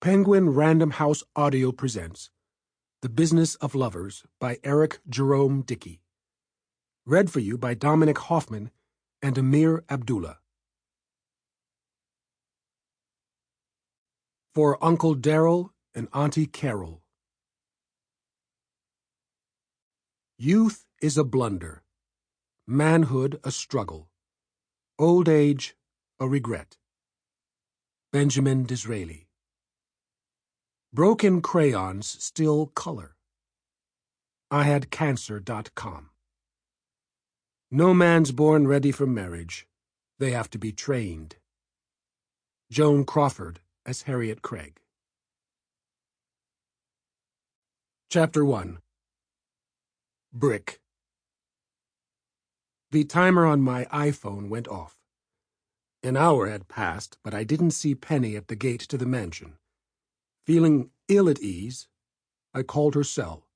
Penguin Random House Audio presents The Business of Lovers by Eric Jerome Dickey. Read for you by Dominic Hoffman and Amir Abdullah. For Uncle Darrell and Auntie Carol. Youth is a blunder, manhood a struggle, old age a regret. Benjamin Disraeli. Broken crayons still color. IHadCancer.com. No man's born ready for marriage. They have to be trained. Joan Crawford as Harriet Craig. Chapter 1. Brick. The timer on my iPhone went off. An hour had passed, but I didn't see Penny at the gate to the mansion. Feeling ill at ease, I called her cell.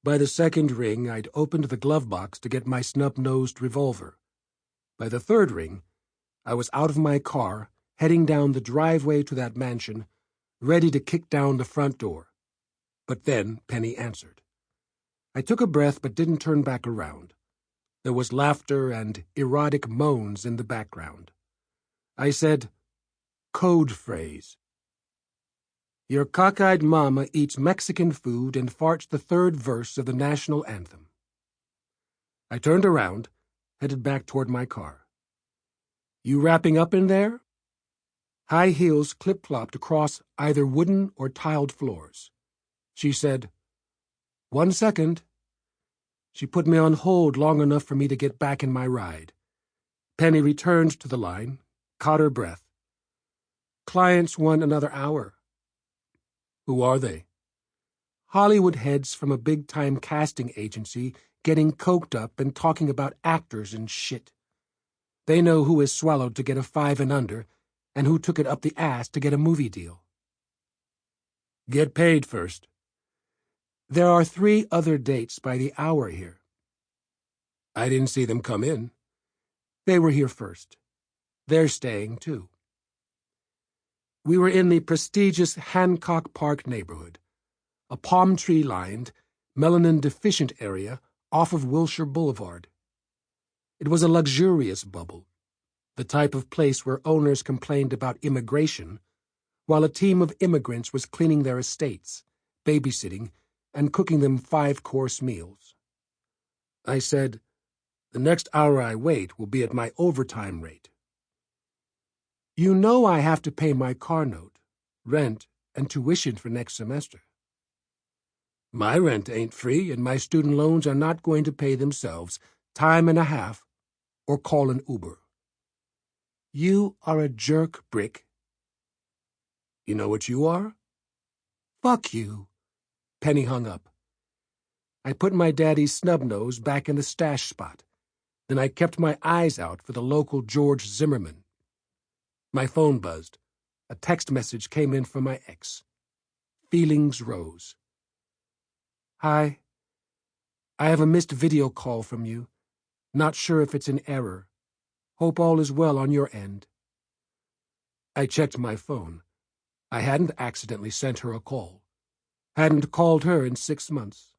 By the second ring, I'd opened the glove box to get my snub-nosed revolver. By the third ring, I was out of my car, heading down the driveway to that mansion, ready to kick down the front door. But then Penny answered. I took a breath but didn't turn back around. There was laughter and erotic moans in the background. I said, "Code phrase. Your cockeyed mama eats Mexican food and farts the third verse of the national anthem." I turned around, headed back toward my car. "You wrapping up in there?" High heels clip-clopped across either wooden or tiled floors. She said, "1 second." She put me on hold long enough for me to get back in my ride. Penny returned to the line, caught her breath. "Clients want another hour." "Who are they?" "Hollywood heads from a big-time casting agency getting coked up and talking about actors and shit. They know who is swallowed to get a 5 and under and who took it up the ass to get a movie deal." "Get paid first." "There are 3 other dates by the hour here." "I didn't see them come in." "They were here first. They're staying, too." We were in the prestigious Hancock Park neighborhood, a palm tree-lined, melanin-deficient area off of Wilshire Boulevard. It was a luxurious bubble, the type of place where owners complained about immigration, while a team of immigrants was cleaning their estates, babysitting, and cooking them 5-course meals. I said, "The next hour I wait will be at my overtime rate." "You know I have to pay my car note, rent, and tuition for next semester." "My rent ain't free, and my student loans are not going to pay themselves time and a half or call an Uber." "You are a jerk, Brick." "You know what you are?" "Fuck you." Penny hung up. I put my daddy's snub nose back in the stash spot. Then I kept my eyes out for the local George Zimmerman. My phone buzzed. A text message came in from my ex. Feelings rose. "Hi. I have a missed video call from you. Not sure if it's an error. Hope all is well on your end." I checked my phone. I hadn't accidentally sent her a call. Hadn't called her in 6 months.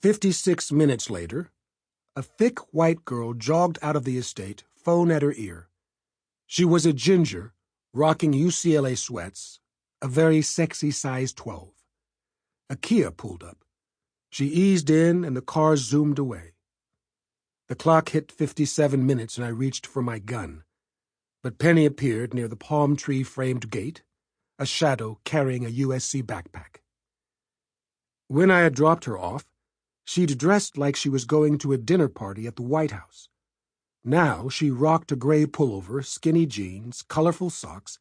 56 minutes later, a thick white girl jogged out of the estate, phone at her ear. She was a ginger, rocking UCLA sweats, a very sexy size 12. A Kia pulled up. She eased in and the car zoomed away. The clock hit 57 minutes and I reached for my gun. But Penny appeared near the palm tree-framed gate, a shadow carrying a USC backpack. When I had dropped her off, she'd dressed like she was going to a dinner party at the White House. Now she rocked a gray pullover, skinny jeans, colorful socks,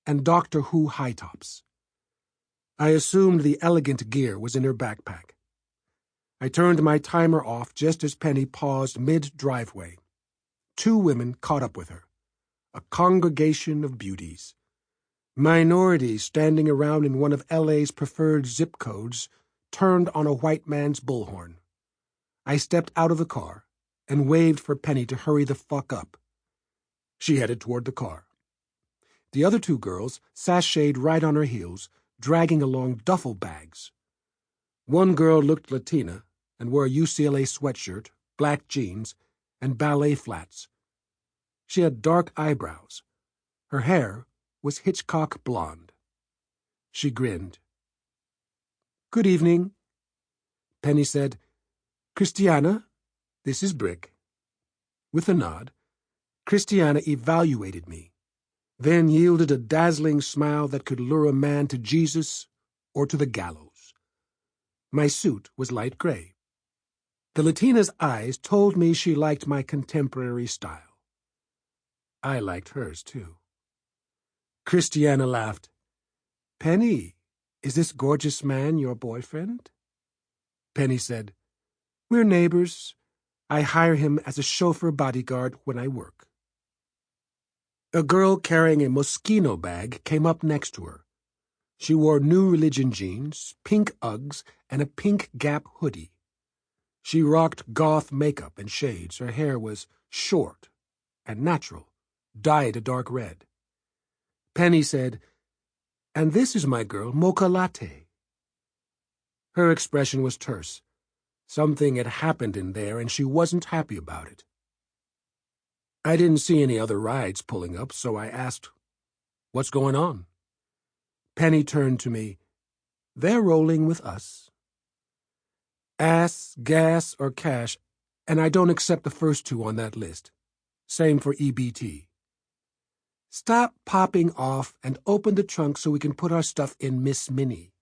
and Doctor Who high tops. I assumed the elegant gear was in her backpack. I turned my timer off just as Penny paused mid-driveway. 2 women caught up with her, a congregation of beauties. Minorities standing around in one of LA's preferred zip codes turned on a white man's bullhorn. I stepped out of the car and waved for Penny to hurry the fuck up. She headed toward the car. The other two girls sashayed right on her heels, dragging along duffel bags. One girl looked Latina and wore a UCLA sweatshirt, black jeans, and ballet flats. She had dark eyebrows. Her hair was Hitchcock blonde. She grinned. "Good evening." Penny said, "Christiana, this is Brick." With a nod, Christiana evaluated me, then yielded a dazzling smile that could lure a man to Jesus or to the gallows. My suit was light gray. The Latina's eyes told me she liked my contemporary style. I liked hers, too. Christiana laughed. "Penny, is this gorgeous man your boyfriend?" Penny said, "We're neighbors. I hire him as a chauffeur bodyguard when I work." A girl carrying a Moschino bag came up next to her. She wore New Religion jeans, pink Uggs, and a pink Gap hoodie. She rocked goth makeup and shades. Her hair was short and natural, dyed a dark red. Penny said, "And this is my girl, Mocha Latte." Her expression was terse. Something had happened in there, and she wasn't happy about it. I didn't see any other rides pulling up, so I asked, "What's going on?" Penny turned to me. "They're rolling with us. Ass, gas, or cash, and I don't accept the first two on that list. Same for EBT. Stop popping off and open the trunk so we can put our stuff in Miss Minnie."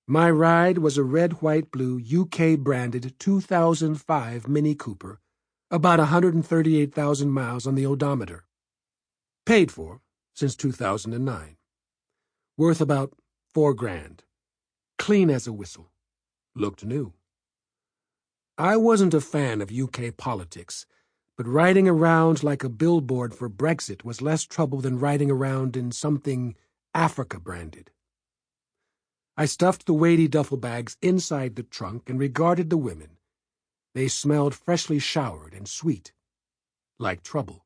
My ride was a red, white, blue, UK-branded 2005 Mini Cooper, about 138,000 miles on the odometer. Paid for since 2009. Worth about $4,000. Clean as a whistle. Looked new. I wasn't a fan of UK politics, but riding around like a billboard for Brexit was less trouble than riding around in something Africa-branded. I stuffed the weighty duffel bags inside the trunk and regarded the women. They smelled freshly showered and sweet, like trouble.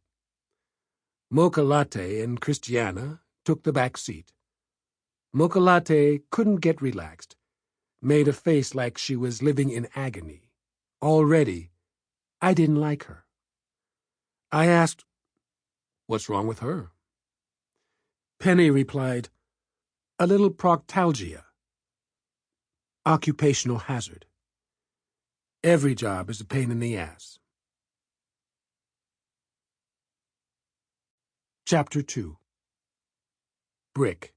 Mocha Latte and Christiana took the back seat. Mocha Latte couldn't get relaxed, made a face like she was living in agony. Already, I didn't like her. I asked, "What's wrong with her?" Penny replied, "A little proctalgia. Occupational hazard. Every job is a pain in the ass." Chapter 2. Brick.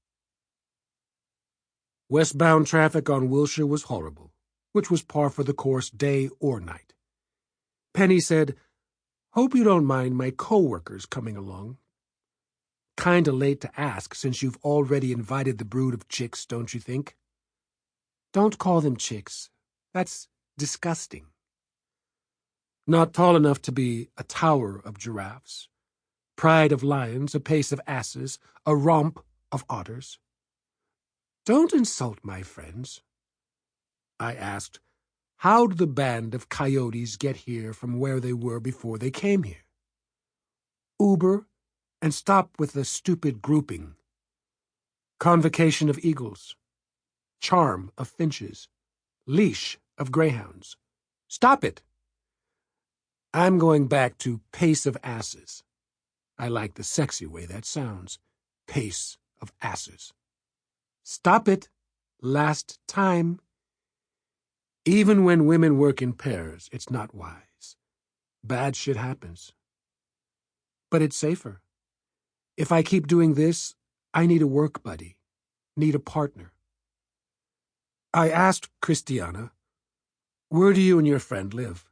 Westbound traffic on Wilshire was horrible, which was par for the course day or night. Penny said, "Hope you don't mind my co-workers coming along. Kinda late to ask since you've already invited the brood of chicks, don't you think?" "Don't call them chicks. That's disgusting." Not tall enough to be a tower of giraffes, pride of lions, a pace of asses, a romp of otters. "Don't insult my friends." I asked, "How'd the band of coyotes get here from where they were before they came here?" "Uber, and stop with the stupid grouping. Convocation of eagles. Charm of finches. Leash of greyhounds. Stop it! I'm going back to pace of asses. I like the sexy way that sounds. Pace of asses. Stop it! Last time. Even when women work in pairs, it's not wise. Bad shit happens. But it's safer. If I keep doing this, I need a work buddy. Need a partner. I asked Christiana, "Where do you and your friend live?"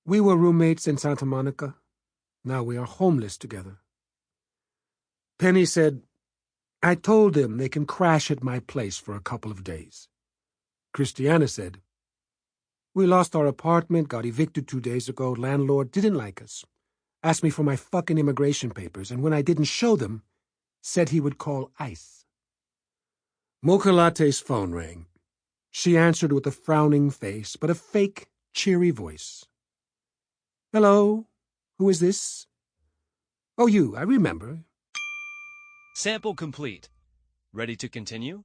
"We were roommates in Santa Monica. Now we are homeless together." Penny said, "I told them they can crash at my place for a couple of days." Christiana said, "We lost our apartment, got evicted 2 days ago. Landlord didn't like us. Asked me for my fucking immigration papers, and when I didn't show them, said he would call ICE." Mocha Latte's phone rang. She answered with a frowning face, but a fake, cheery voice. "Hello, who is this?" Oh, you, I remember. Sample complete. Ready to continue?